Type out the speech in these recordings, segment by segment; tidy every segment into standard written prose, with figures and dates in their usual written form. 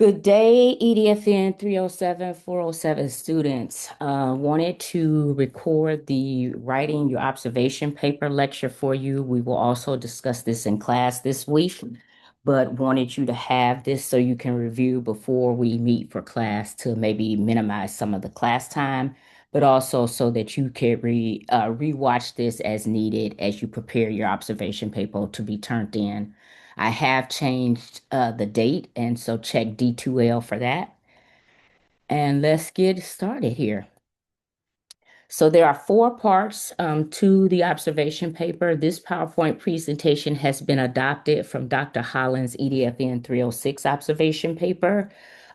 Good day, EDFN 307, 407 students. Wanted to record the writing your observation paper lecture for you. We will also discuss this in class this week, but wanted you to have this so you can review before we meet for class to maybe minimize some of the class time, but also so that you can rewatch this as needed as you prepare your observation paper to be turned in. I have changed the date, and so check D2L for that. And let's get started here. So there are four parts to the observation paper. This PowerPoint presentation has been adopted from Dr. Holland's EDFN 306 observation paper.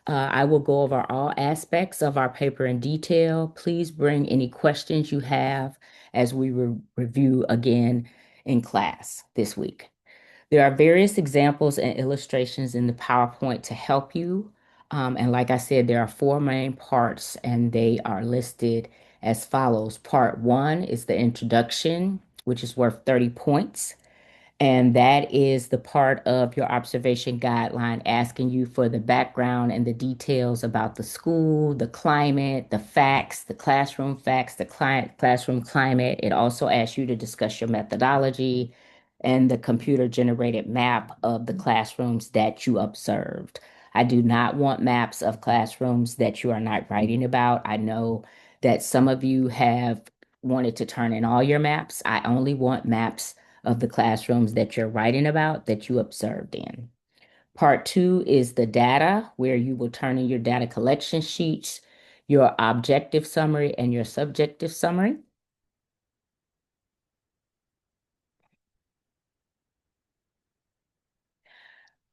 I will go over all aspects of our paper in detail. Please bring any questions you have as we review again in class this week. There are various examples and illustrations in the PowerPoint to help you. And like I said, there are four main parts, and they are listed as follows. Part one is the introduction, which is worth 30 points. And that is the part of your observation guideline asking you for the background and the details about the school, the climate, the facts, the facts, the classroom climate. It also asks you to discuss your methodology and the computer generated map of the classrooms that you observed. I do not want maps of classrooms that you are not writing about. I know that some of you have wanted to turn in all your maps. I only want maps of the classrooms that you're writing about that you observed in. Part two is the data, where you will turn in your data collection sheets, your objective summary, and your subjective summary.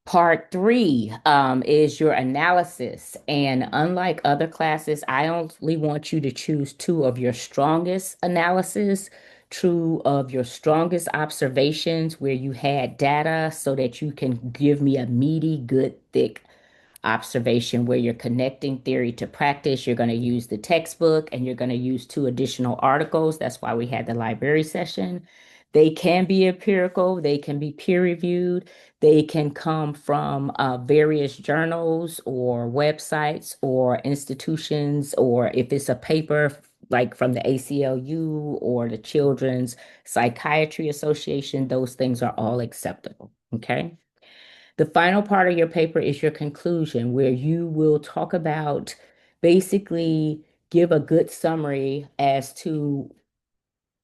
Part three is your analysis. And unlike other classes, I only want you to choose two of your strongest analysis, two of your strongest observations where you had data so that you can give me a meaty, good, thick observation where you're connecting theory to practice. You're going to use the textbook and you're going to use two additional articles. That's why we had the library session. They can be empirical, they can be peer reviewed, they can come from various journals or websites or institutions, or if it's a paper like from the ACLU or the Children's Psychiatry Association, those things are all acceptable. Okay. The final part of your paper is your conclusion, where you will talk about basically give a good summary as to,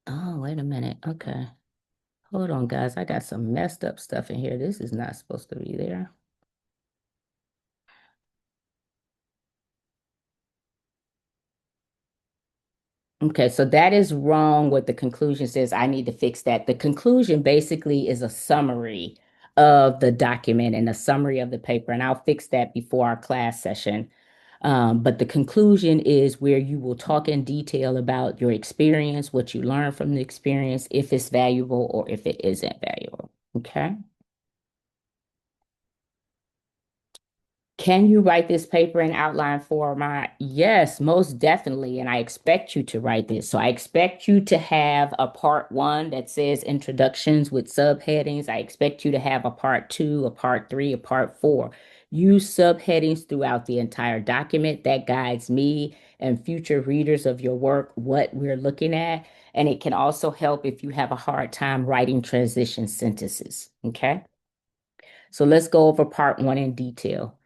oh, wait a minute. Okay. Hold on, guys. I got some messed up stuff in here. This is not supposed to be there. Okay, so that is wrong. What the conclusion says, I need to fix that. The conclusion basically is a summary of the document and a summary of the paper, and I'll fix that before our class session. But the conclusion is where you will talk in detail about your experience, what you learned from the experience, if it's valuable or if it isn't valuable. Okay. Can you write this paper in outline format? Yes, most definitely. And I expect you to write this. So I expect you to have a part one that says introductions with subheadings. I expect you to have a part two, a part three, a part four. Use subheadings throughout the entire document. That guides me and future readers of your work what we're looking at. And it can also help if you have a hard time writing transition sentences. Okay. So let's go over part one in detail.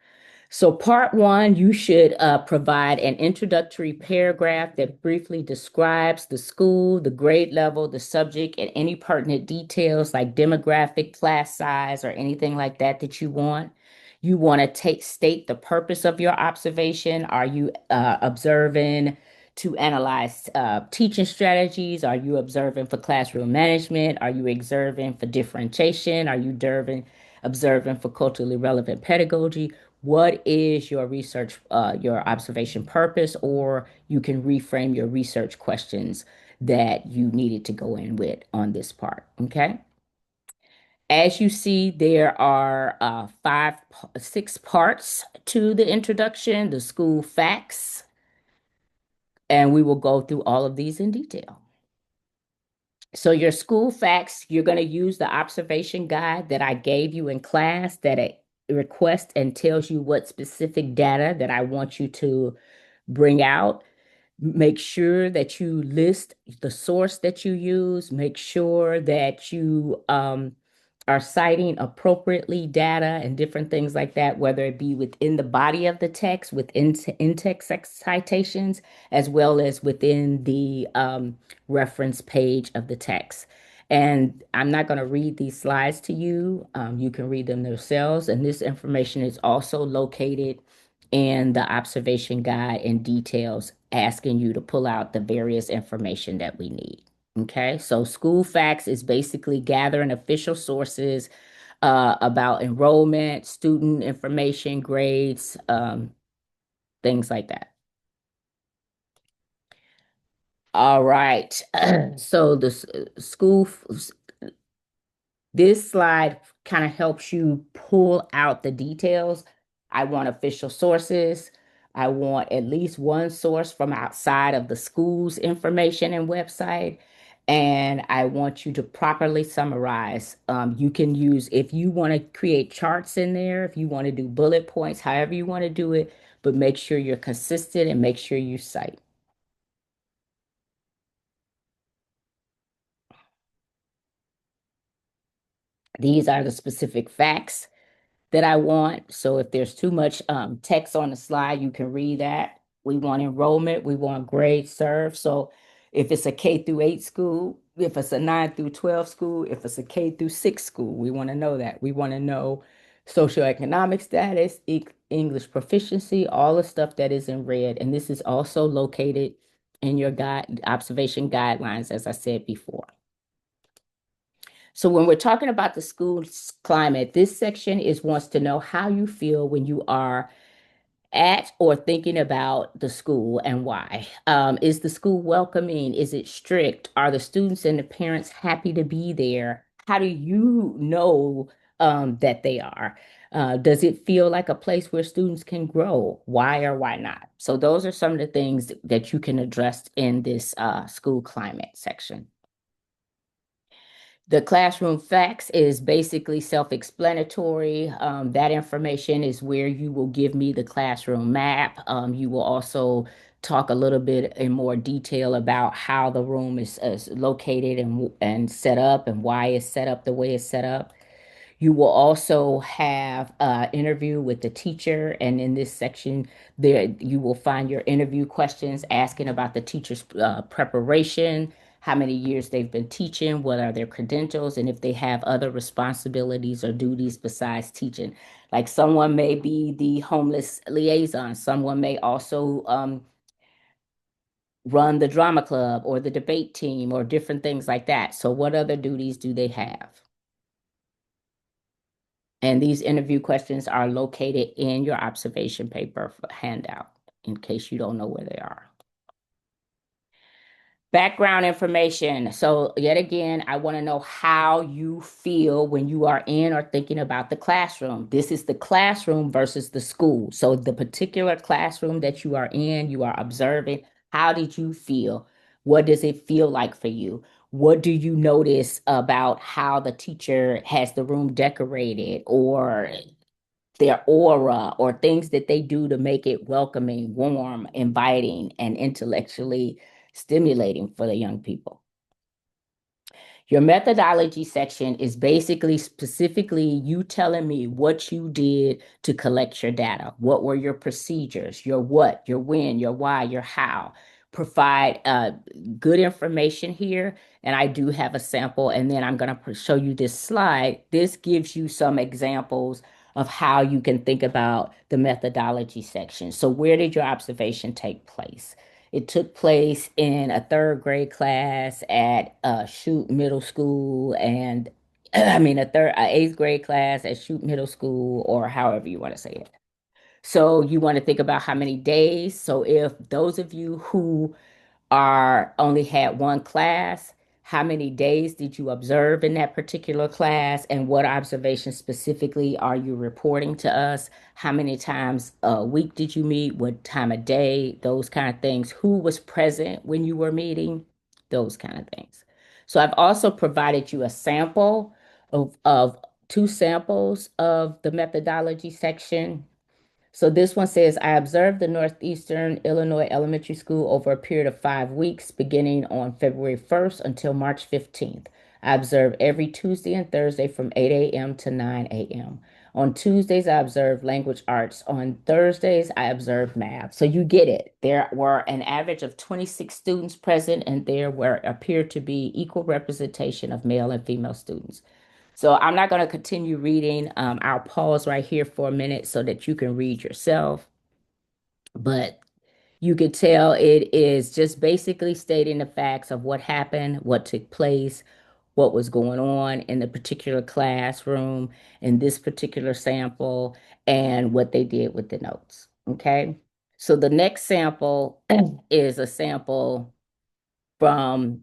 So, part one, you should provide an introductory paragraph that briefly describes the school, the grade level, the subject, and any pertinent details like demographic, class size, or anything like that that you want. You want to state the purpose of your observation. Are you observing to analyze teaching strategies? Are you observing for classroom management? Are you observing for differentiation? Are you observing for culturally relevant pedagogy? What is your research, your observation purpose, or you can reframe your research questions that you needed to go in with on this part. Okay. As you see, there are six parts to the introduction, the school facts, and we will go through all of these in detail. So your school facts, you're going to use the observation guide that I gave you in class that request and tells you what specific data that I want you to bring out. Make sure that you list the source that you use. Make sure that you are citing appropriately data and different things like that, whether it be within the body of the text, within in-text citations, as well as within the reference page of the text. And I'm not going to read these slides to you. You can read them yourselves. And this information is also located in the observation guide and details, asking you to pull out the various information that we need. Okay, so school facts is basically gathering official sources about enrollment, student information, grades, things like that. All right. So the school this slide kind of helps you pull out the details. I want official sources. I want at least one source from outside of the school's information and website. And I want you to properly summarize. You can use, if you want to create charts in there, if you want to do bullet points, however you want to do it, but make sure you're consistent and make sure you cite. These are the specific facts that I want. So if there's too much text on the slide, you can read that. We want enrollment, we want grades served. So if it's a K through 8 school, if it's a 9 through 12 school, if it's a K through 6 school, we want to know that. We want to know socioeconomic status, English proficiency, all the stuff that is in red. And this is also located in your guide observation guidelines, as I said before. So when we're talking about the school climate, this section is wants to know how you feel when you are at or thinking about the school and why. Is the school welcoming? Is it strict? Are the students and the parents happy to be there? How do you know that they are? Does it feel like a place where students can grow? Why or why not? So those are some of the things that you can address in this school climate section. The classroom facts is basically self-explanatory. That information is where you will give me the classroom map. You will also talk a little bit in more detail about how the room is located and set up and why it's set up the way it's set up. You will also have an interview with the teacher, and in this section, there you will find your interview questions asking about the teacher's preparation, how many years they've been teaching, what are their credentials, and if they have other responsibilities or duties besides teaching. Like someone may be the homeless liaison, someone may also run the drama club or the debate team or different things like that. So, what other duties do they have? And these interview questions are located in your observation paper handout in case you don't know where they are. Background information. So, yet again, I want to know how you feel when you are in or thinking about the classroom. This is the classroom versus the school. So, the particular classroom that you are in, you are observing. How did you feel? What does it feel like for you? What do you notice about how the teacher has the room decorated or their aura or things that they do to make it welcoming, warm, inviting, and intellectually stimulating for the young people? Your methodology section is basically specifically you telling me what you did to collect your data. What were your procedures, your what, your when, your why, your how. Provide good information here. And I do have a sample, and then I'm going to show you this slide. This gives you some examples of how you can think about the methodology section. So, where did your observation take place? It took place in a third grade class at Shute Middle School, and I mean a eighth grade class at Shute Middle School, or however you want to say it. So you want to think about how many days. So if those of you who are only had one class, how many days did you observe in that particular class, and what observations specifically are you reporting to us? How many times a week did you meet? What time of day? Those kind of things. Who was present when you were meeting? Those kind of things. So I've also provided you a sample of two samples of the methodology section. So this one says, I observed the Northeastern Illinois Elementary School over a period of 5 weeks, beginning on February 1st until March 15th. I observed every Tuesday and Thursday from 8 a.m. to 9 a.m. On Tuesdays, I observed language arts. On Thursdays, I observed math. So you get it. There were an average of 26 students present, and there were appeared to be equal representation of male and female students. So I'm not going to continue reading. I'll pause right here for a minute so that you can read yourself. But you could tell it is just basically stating the facts of what happened, what took place, what was going on in the particular classroom, in this particular sample, and what they did with the notes. Okay. So the next sample is a sample from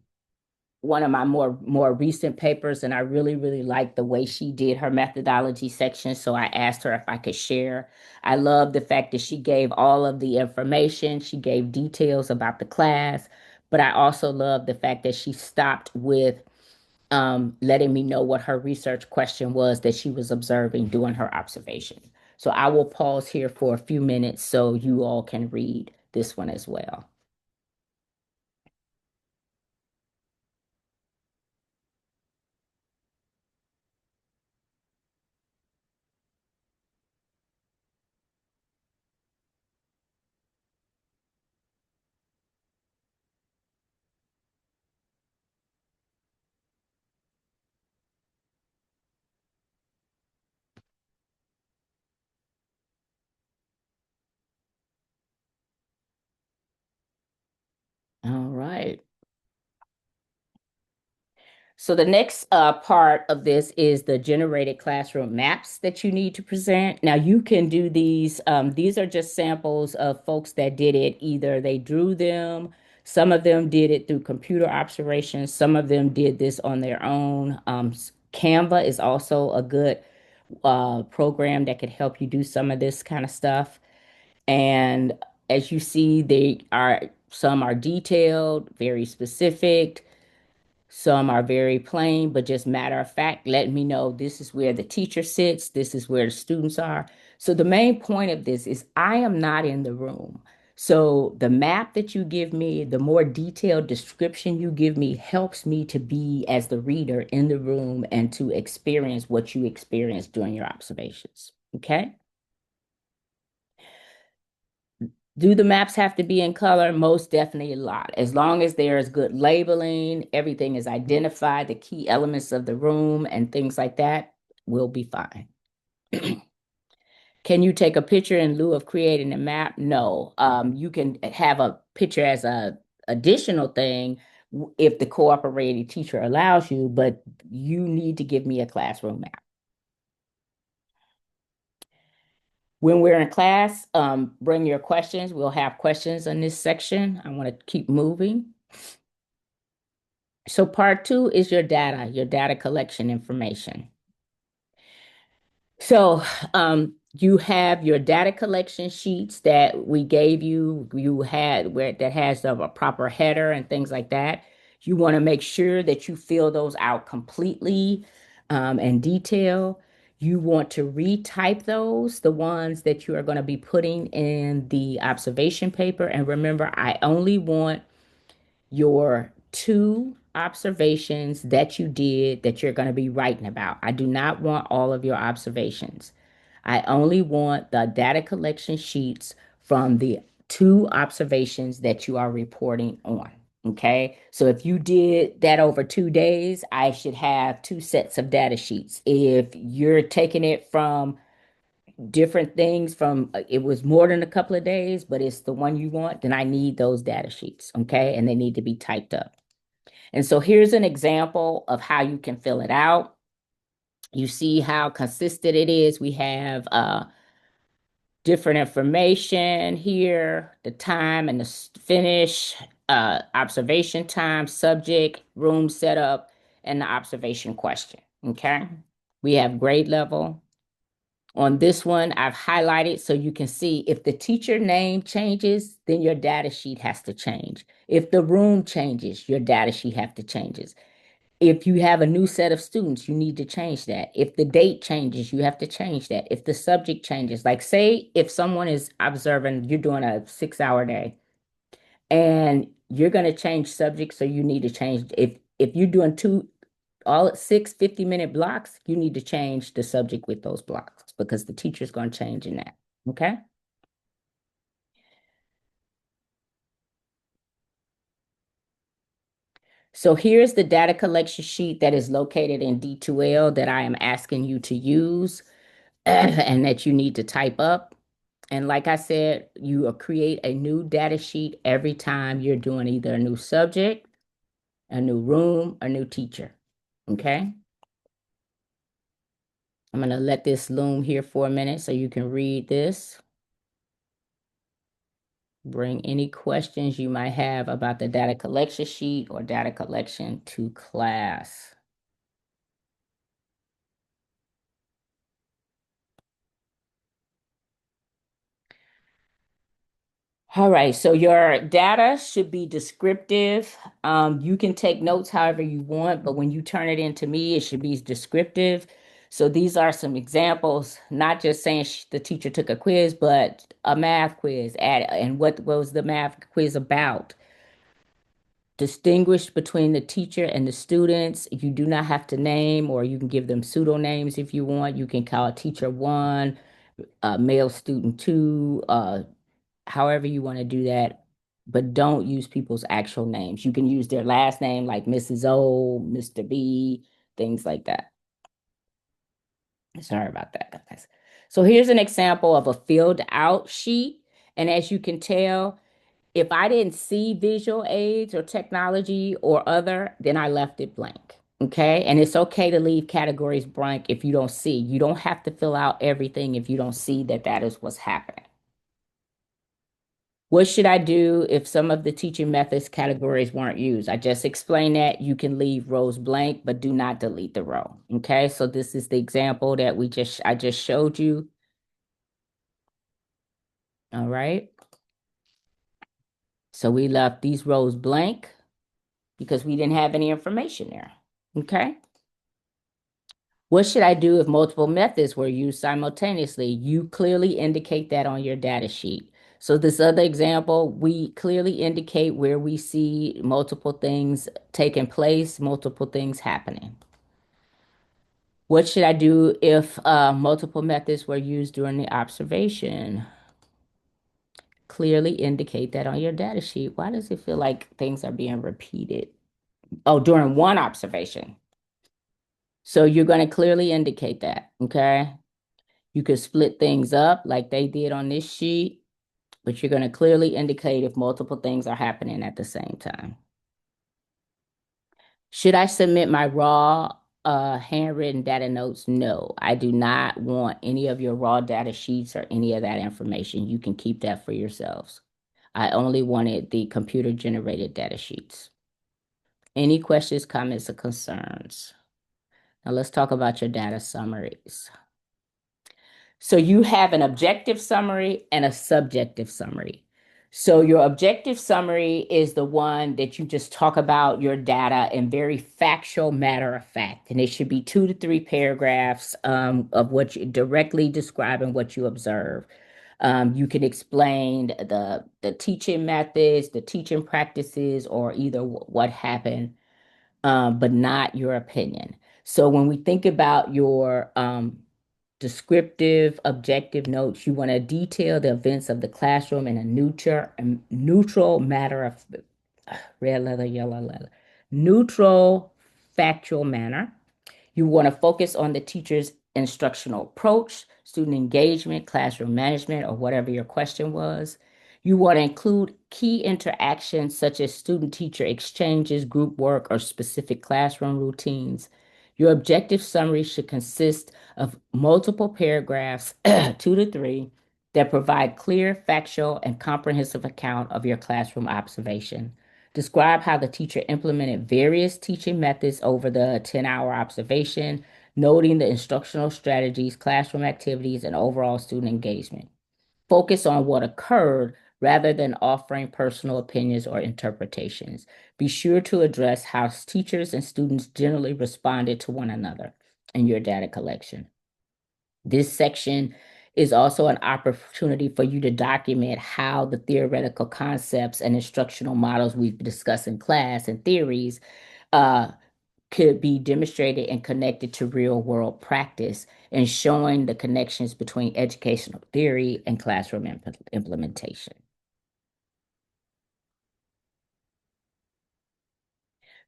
one of my more recent papers, and I really liked the way she did her methodology section. So I asked her if I could share. I love the fact that she gave all of the information. She gave details about the class, but I also love the fact that she stopped with letting me know what her research question was that she was observing doing her observation. So I will pause here for a few minutes so you all can read this one as well. All right. So the next part of this is the generated classroom maps that you need to present. Now you can do these. These are just samples of folks that did it. Either they drew them, some of them did it through computer observations, some of them did this on their own. Canva is also a good program that could help you do some of this kind of stuff. And as you see, they are some are detailed, very specific. Some are very plain, but just matter of fact, let me know this is where the teacher sits, this is where the students are. So the main point of this is I am not in the room. So the map that you give me, the more detailed description you give me helps me to be as the reader in the room and to experience what you experienced during your observations. Okay? Do the maps have to be in color? Most definitely a lot. As long as there is good labeling, everything is identified, the key elements of the room and things like that will be fine. Can you take a picture in lieu of creating a map? No. You can have a picture as a additional thing if the cooperating teacher allows you, but you need to give me a classroom map. When we're in class, bring your questions. We'll have questions in this section. I want to keep moving. So part two is your data collection information. So you have your data collection sheets that we gave you. You had where that has a proper header and things like that. You want to make sure that you fill those out completely and detail. You want to retype those, the ones that you are going to be putting in the observation paper. And remember, I only want your two observations that you did that you're going to be writing about. I do not want all of your observations. I only want the data collection sheets from the two observations that you are reporting on. Okay. So if you did that over 2 days, I should have two sets of data sheets. If you're taking it from different things from it was more than a couple of days, but it's the one you want, then I need those data sheets. Okay. And they need to be typed up. And so here's an example of how you can fill it out. You see how consistent it is. We have different information here, the time and the finish, observation time, subject, room setup, and the observation question. Okay. We have grade level. On this one, I've highlighted so you can see if the teacher name changes, then your data sheet has to change. If the room changes, your data sheet has to change. If you have a new set of students, you need to change that. If the date changes, you have to change that. If the subject changes, like say if someone is observing, you're doing a 6 hour day and you're going to change subjects, so you need to change. If you're doing two all at 6 50-minute blocks, you need to change the subject with those blocks because the teacher's going to change in that. Okay. So here's the data collection sheet that is located in D2L that I am asking you to use and that you need to type up. And like I said, you will create a new data sheet every time you're doing either a new subject, a new room, a new teacher. Okay. I'm going to let this loom here for a minute so you can read this. Bring any questions you might have about the data collection sheet or data collection to class. All right, so your data should be descriptive. You can take notes however you want, but when you turn it into me, it should be descriptive. So these are some examples, not just saying the teacher took a quiz, but a math quiz. And what was the math quiz about? Distinguish between the teacher and the students. You do not have to name, or you can give them pseudonames if you want. You can call teacher one, male student two, however you want to do that, but don't use people's actual names. You can use their last name like Mrs. O, Mr. B, things like that. Sorry about that, guys. So here's an example of a filled out sheet. And as you can tell, if I didn't see visual aids or technology or other, then I left it blank. Okay. And it's okay to leave categories blank if you don't see. You don't have to fill out everything if you don't see that that is what's happening. What should I do if some of the teaching methods categories weren't used? I just explained that you can leave rows blank, but do not delete the row. Okay. So this is the example that I just showed you. All right. So we left these rows blank because we didn't have any information there. Okay. What should I do if multiple methods were used simultaneously? You clearly indicate that on your data sheet. So this other example, we clearly indicate where we see multiple things taking place, multiple things happening. What should I do if multiple methods were used during the observation? Clearly indicate that on your data sheet. Why does it feel like things are being repeated? Oh, during one observation. So you're going to clearly indicate that, okay? You could split things up like they did on this sheet, but you're going to clearly indicate if multiple things are happening at the same time. Should I submit my raw handwritten data notes? No, I do not want any of your raw data sheets or any of that information. You can keep that for yourselves. I only wanted the computer generated data sheets. Any questions, comments, or concerns? Now let's talk about your data summaries. So you have an objective summary and a subjective summary. So your objective summary is the one that you just talk about your data in very factual, matter of fact, and it should be 2 to 3 paragraphs of what you directly describing what you observe. You can explain the teaching methods, the teaching practices, or either what happened, but not your opinion. So when we think about your descriptive, objective notes. You want to detail the events of the classroom in a neutral matter of red leather, yellow leather, neutral, factual manner. You want to focus on the teacher's instructional approach, student engagement, classroom management, or whatever your question was. You want to include key interactions such as student-teacher exchanges, group work, or specific classroom routines. Your objective summary should consist of multiple paragraphs, 2 to 3, that provide clear, factual, and comprehensive account of your classroom observation. Describe how the teacher implemented various teaching methods over the 10-hour observation, noting the instructional strategies, classroom activities, and overall student engagement. Focus on what occurred rather than offering personal opinions or interpretations. Be sure to address how teachers and students generally responded to one another in your data collection. This section is also an opportunity for you to document how the theoretical concepts and instructional models we've discussed in class and theories uh, could be demonstrated and connected to real world practice and showing the connections between educational theory and classroom implementation.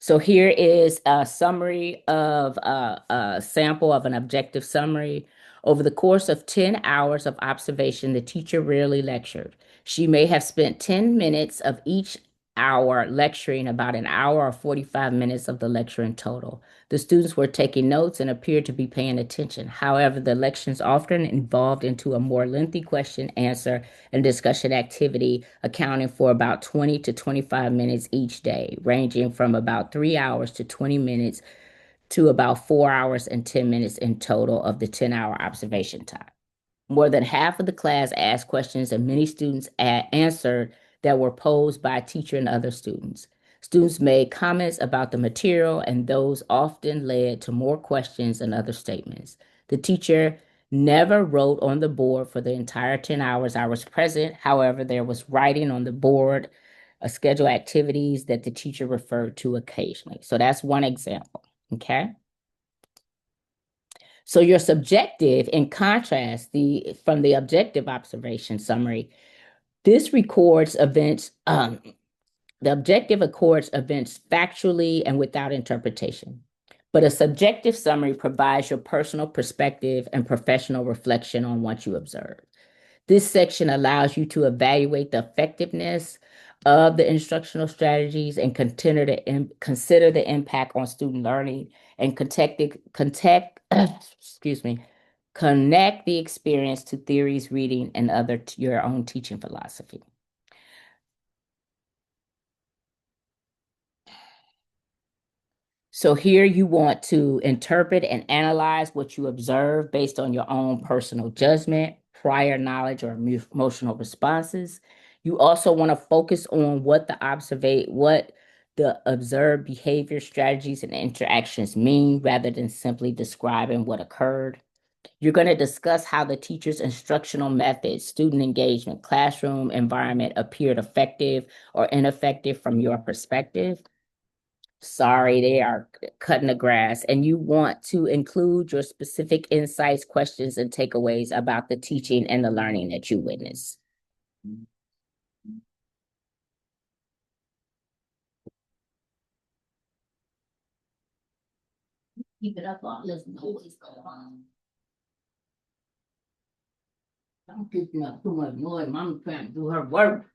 So here is a summary of a sample of an objective summary. Over the course of 10 hours of observation, the teacher rarely lectured. She may have spent 10 minutes of each hour lecturing, about an hour or 45 minutes of the lecture in total. The students were taking notes and appeared to be paying attention. However, the lections often evolved into a more lengthy question, answer, and discussion activity, accounting for about 20 to 25 minutes each day, ranging from about 3 hours to 20 minutes to about 4 hours and 10 minutes in total of the 10-hour observation time. More than half of the class asked questions, and many students answered that were posed by a teacher and other students. Students made comments about the material, and those often led to more questions and other statements. The teacher never wrote on the board for the entire 10 hours I was present. However, there was writing on the board, schedule activities that the teacher referred to occasionally. So that's one example. Okay. So your subjective, in contrast, from the objective observation summary, this records events. The objective records events factually and without interpretation, but a subjective summary provides your personal perspective and professional reflection on what you observe. This section allows you to evaluate the effectiveness of the instructional strategies and consider the impact on student learning and excuse me, connect the experience to theories, reading, and your own teaching philosophy. So here you want to interpret and analyze what you observe based on your own personal judgment, prior knowledge, or emotional responses. You also want to focus on what the observed behavior, strategies, and interactions mean rather than simply describing what occurred. You're going to discuss how the teacher's instructional methods, student engagement, classroom environment appeared effective or ineffective from your perspective. Sorry, they are cutting the grass. And you want to include your specific insights, questions, and takeaways about the teaching and the learning that you witness. Keep it up, all this noise going on. I'm keeping up too much noise. Mama trying to do her work.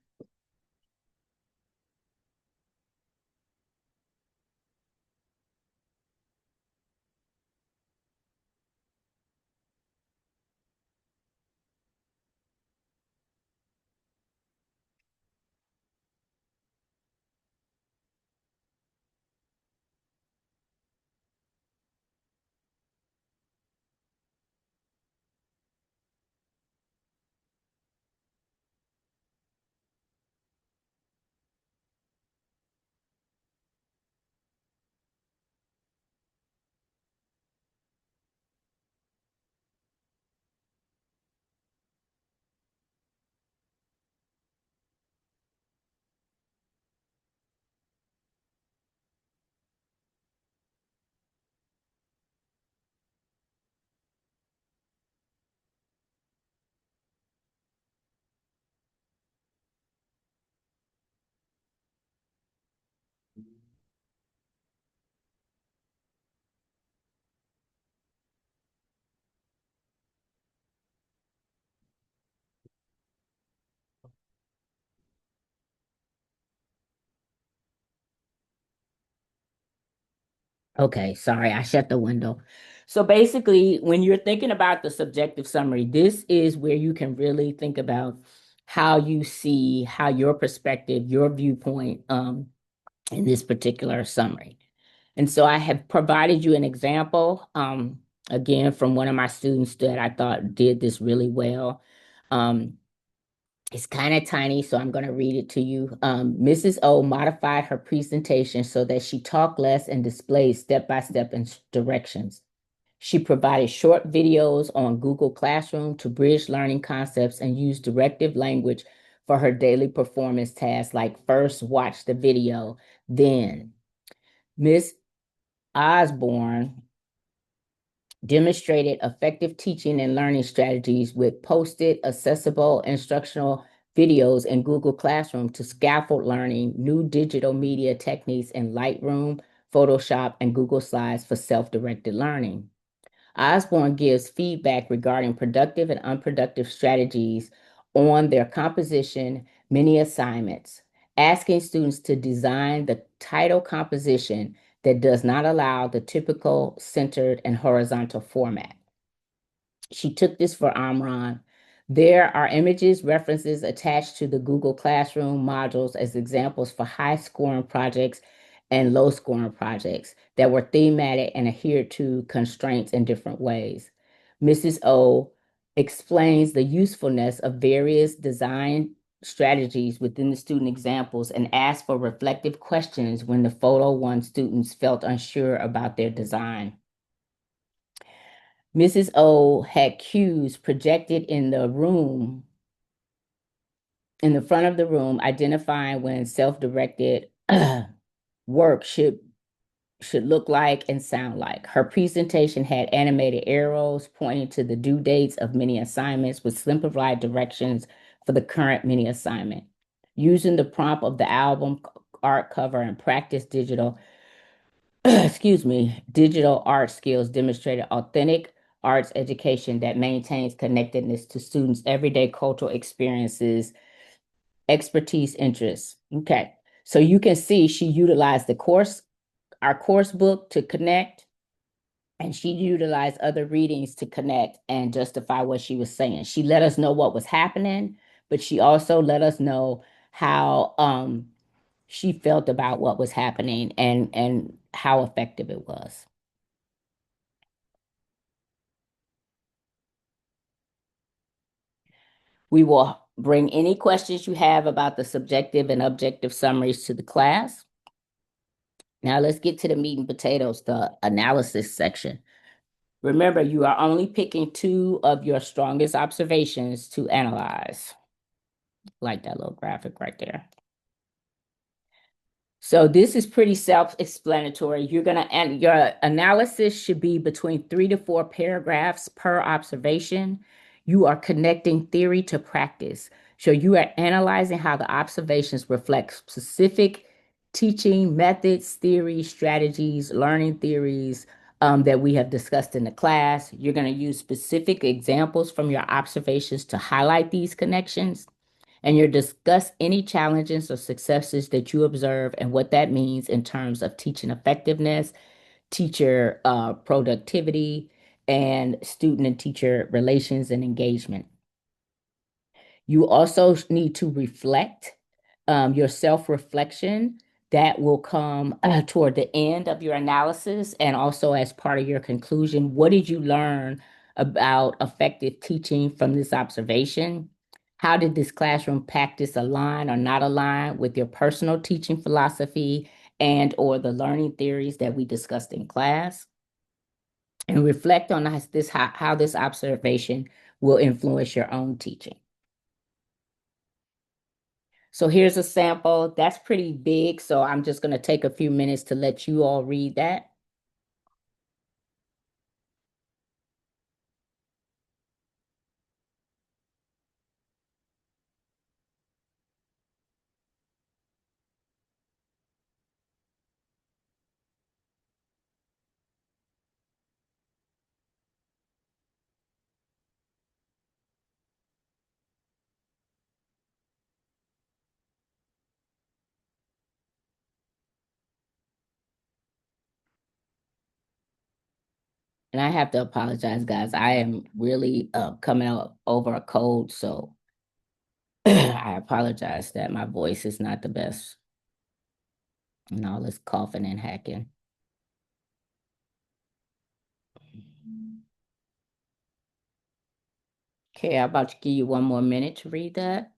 Okay, sorry, I shut the window. So basically, when you're thinking about the subjective summary, this is where you can really think about how you see, how your perspective, your viewpoint in this particular summary. And so I have provided you an example, again, from one of my students that I thought did this really well. Um, It's kind of tiny, so I'm going to read it to you. Mrs. O modified her presentation so that she talked less and displayed step-by-step directions. She provided short videos on Google Classroom to bridge learning concepts and use directive language for her daily performance tasks, like first watch the video, then. Miss Osborne demonstrated effective teaching and learning strategies with posted, accessible instructional videos in Google Classroom to scaffold learning, new digital media techniques in Lightroom, Photoshop, and Google Slides for self-directed learning. Osborne gives feedback regarding productive and unproductive strategies on their composition mini assignments, asking students to design the title composition that does not allow the typical centered and horizontal format. She took this for Amran. There are images, references attached to the Google Classroom modules as examples for high scoring projects and low scoring projects that were thematic and adhered to constraints in different ways. Mrs. O explains the usefulness of various design strategies within the student examples and asks for reflective questions when the photo one students felt unsure about their design. Mrs. O had cues projected in the room, in the front of the room, identifying when self-directed work should look like and sound like. Her presentation had animated arrows pointing to the due dates of many assignments with simplified directions for the current mini assignment. Using the prompt of the album art cover and practice digital digital art skills demonstrated authentic arts education that maintains connectedness to students' everyday cultural experiences, expertise, interests. Okay. So you can see she utilized our course book to connect, and she utilized other readings to connect and justify what she was saying. She let us know what was happening, but she also let us know how she felt about what was happening and how effective it was. We will bring any questions you have about the subjective and objective summaries to the class. Now let's get to the meat and potatoes, the analysis section. Remember, you are only picking two of your strongest observations to analyze, like that little graphic right there. So this is pretty self-explanatory. And your analysis should be between 3 to 4 paragraphs per observation. You are connecting theory to practice. So you are analyzing how the observations reflect specific teaching methods, theories, strategies, learning theories that we have discussed in the class. You're going to use specific examples from your observations to highlight these connections, and you'll discuss any challenges or successes that you observe and what that means in terms of teaching effectiveness, teacher productivity, and student and teacher relations and engagement. You also need to reflect your self-reflection that will come toward the end of your analysis and also as part of your conclusion. What did you learn about effective teaching from this observation? How did this classroom practice align or not align with your personal teaching philosophy and or the learning theories that we discussed in class? And reflect on how this observation will influence your own teaching. So here's a sample. That's pretty big, so I'm just going to take a few minutes to let you all read that. And I have to apologize, guys. I am really coming out over a cold, so I apologize that my voice is not the best and all this coughing and hacking. Okay, I'm about to give you one more minute to read that.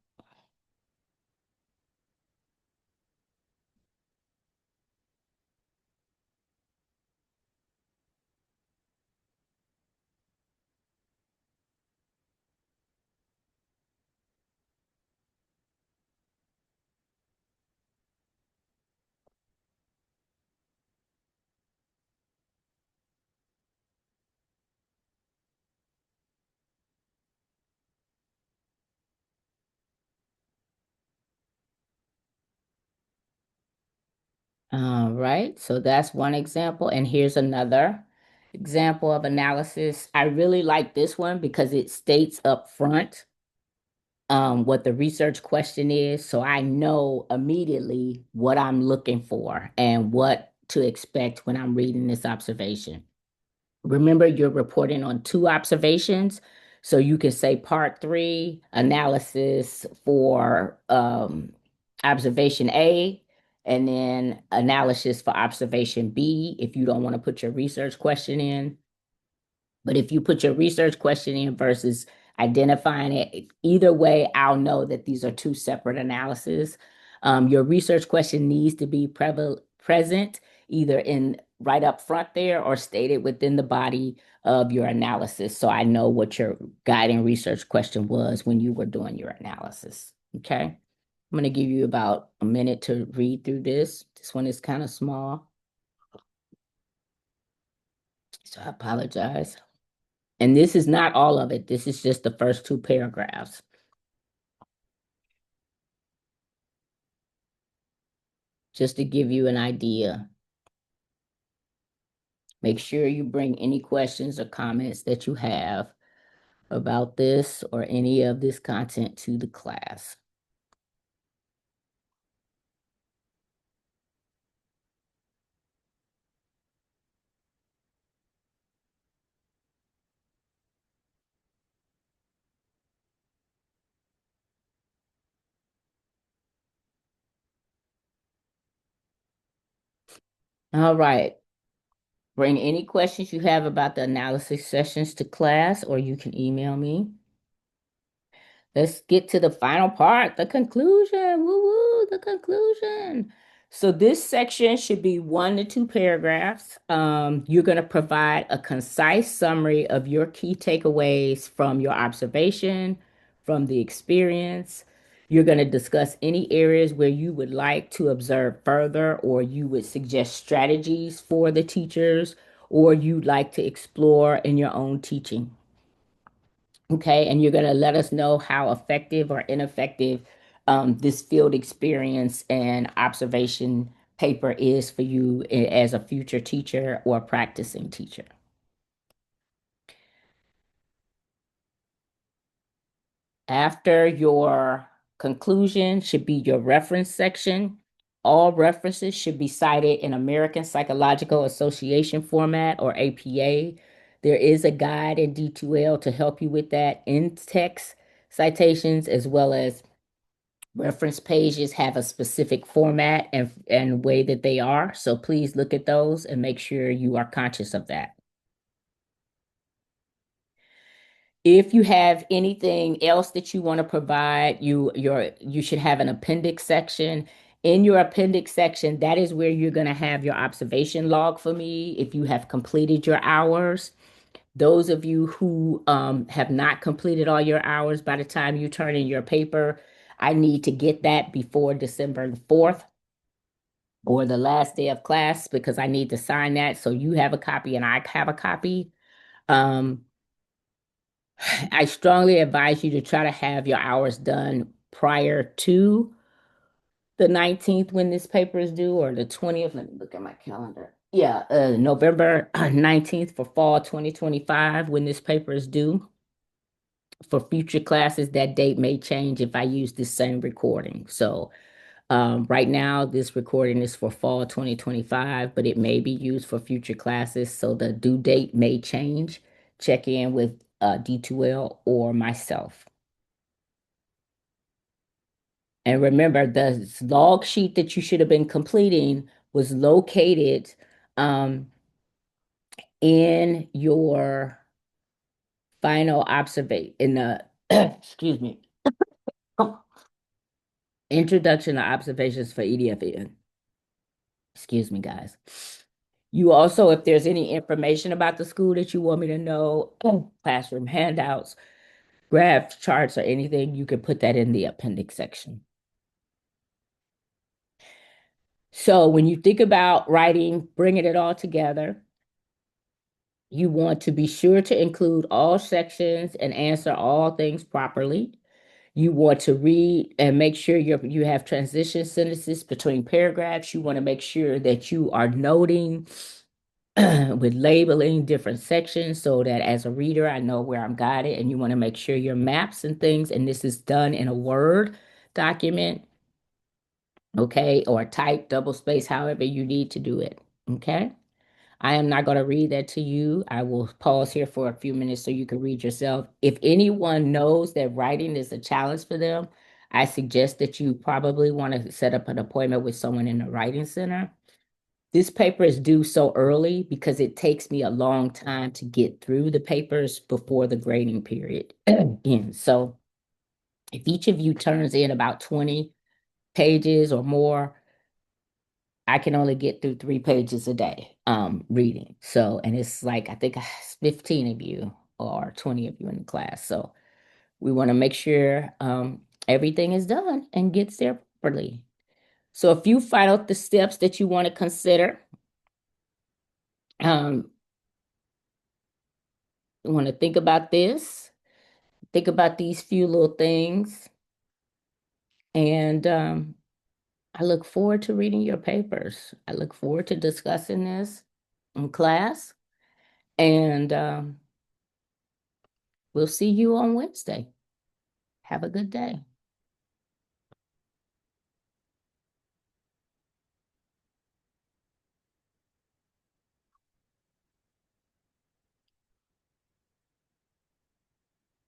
All right, so that's one example. And here's another example of analysis. I really like this one because it states up front what the research question is. So I know immediately what I'm looking for and what to expect when I'm reading this observation. Remember, you're reporting on two observations. So you can say part three analysis for observation A, and then analysis for observation B if you don't want to put your research question in. But if you put your research question in versus identifying it, either way, I'll know that these are two separate analyses. Your research question needs to be present either in right up front there or stated within the body of your analysis. So I know what your guiding research question was when you were doing your analysis. Okay. I'm going to give you about a minute to read through this. This one is kind of small, so I apologize. And this is not all of it. This is just the first two paragraphs, just to give you an idea. Make sure you bring any questions or comments that you have about this or any of this content to the class. All right. Bring any questions you have about the analysis sessions to class, or you can email me. Let's get to the final part, the conclusion. Woo woo, the conclusion. So this section should be 1 to 2 paragraphs. You're going to provide a concise summary of your key takeaways from your observation, from the experience. You're going to discuss any areas where you would like to observe further, or you would suggest strategies for the teachers, or you'd like to explore in your own teaching. Okay, and you're going to let us know how effective or ineffective this field experience and observation paper is for you as a future teacher or practicing teacher. After your conclusion should be your reference section. All references should be cited in American Psychological Association format or APA. There is a guide in D2L to help you with that in text citations as well as reference pages have a specific format and way that they are. So please look at those and make sure you are conscious of that. If you have anything else that you want to provide, you should have an appendix section. In your appendix section, that is where you're going to have your observation log for me if you have completed your hours. Those of you who have not completed all your hours by the time you turn in your paper, I need to get that before December 4th or the last day of class because I need to sign that. So you have a copy and I have a copy. Um, I strongly advise you to try to have your hours done prior to the 19th when this paper is due, or the 20th. Let me look at my calendar. Yeah, November 19th for fall 2025 when this paper is due. For future classes, that date may change if I use this same recording. So right now, this recording is for fall 2025, but it may be used for future classes. So the due date may change. Check in with D2L or myself. And remember, the log sheet that you should have been completing was located in your final observation in the excuse me, introduction to observations for EDFN. Excuse me, guys. You also, if there's any information about the school that you want me to know, classroom handouts, graph charts, or anything, you can put that in the appendix section. So when you think about writing, bringing it all together, you want to be sure to include all sections and answer all things properly. You want to read and make sure you have transition sentences between paragraphs. You want to make sure that you are noting with labeling different sections so that as a reader, I know where I'm guided. And you want to make sure your maps and things, and this is done in a Word document, okay, or type double space, however you need to do it, okay? I am not going to read that to you. I will pause here for a few minutes so you can read yourself. If anyone knows that writing is a challenge for them, I suggest that you probably want to set up an appointment with someone in the writing center. This paper is due so early because it takes me a long time to get through the papers before the grading period ends. So if each of you turns in about 20 pages or more, I can only get through 3 pages a day reading. So, and it's like I think 15 of you or 20 of you in the class. So we want to make sure everything is done and gets there properly. So a few final the steps that you want to consider. Um, you want to think about this, think about these few little things, and I look forward to reading your papers. I look forward to discussing this in class, and we'll see you on Wednesday. Have a good day.